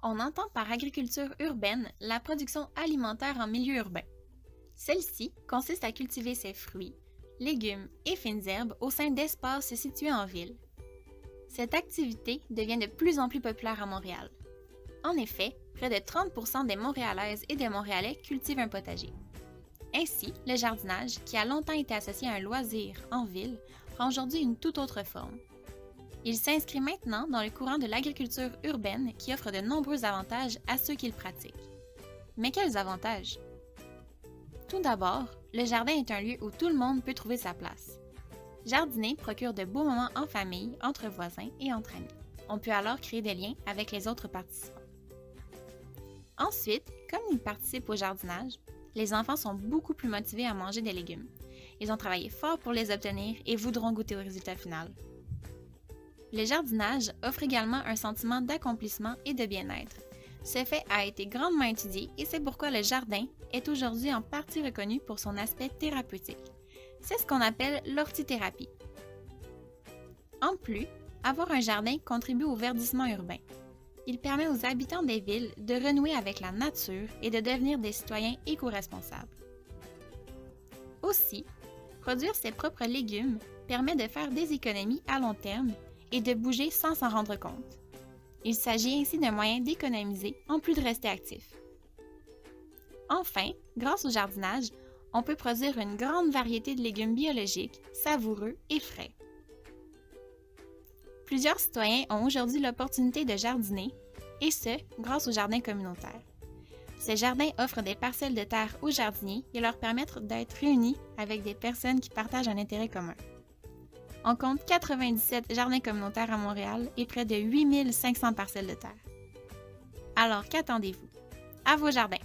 On entend par agriculture urbaine la production alimentaire en milieu urbain. Celle-ci consiste à cultiver ses fruits, légumes et fines herbes au sein d'espaces situés en ville. Cette activité devient de plus en plus populaire à Montréal. En effet, près de 30% des Montréalaises et des Montréalais cultivent un potager. Ainsi, le jardinage, qui a longtemps été associé à un loisir en ville, prend aujourd'hui une toute autre forme. Il s'inscrit maintenant dans le courant de l'agriculture urbaine qui offre de nombreux avantages à ceux qui le pratiquent. Mais quels avantages? Tout d'abord, le jardin est un lieu où tout le monde peut trouver sa place. Jardiner procure de beaux moments en famille, entre voisins et entre amis. On peut alors créer des liens avec les autres participants. Ensuite, comme ils participent au jardinage, les enfants sont beaucoup plus motivés à manger des légumes. Ils ont travaillé fort pour les obtenir et voudront goûter au résultat final. Le jardinage offre également un sentiment d'accomplissement et de bien-être. Ce fait a été grandement étudié et c'est pourquoi le jardin est aujourd'hui en partie reconnu pour son aspect thérapeutique. C'est ce qu'on appelle l'hortithérapie. En plus, avoir un jardin contribue au verdissement urbain. Il permet aux habitants des villes de renouer avec la nature et de devenir des citoyens éco-responsables. Aussi, produire ses propres légumes permet de faire des économies à long terme et de bouger sans s'en rendre compte. Il s'agit ainsi d'un moyen d'économiser en plus de rester actif. Enfin, grâce au jardinage, on peut produire une grande variété de légumes biologiques, savoureux et frais. Plusieurs citoyens ont aujourd'hui l'opportunité de jardiner, et ce, grâce aux jardins communautaires. Ces jardins offrent des parcelles de terre aux jardiniers et leur permettent d'être réunis avec des personnes qui partagent un intérêt commun. On compte 97 jardins communautaires à Montréal et près de 8500 parcelles de terre. Alors qu'attendez-vous? À vos jardins!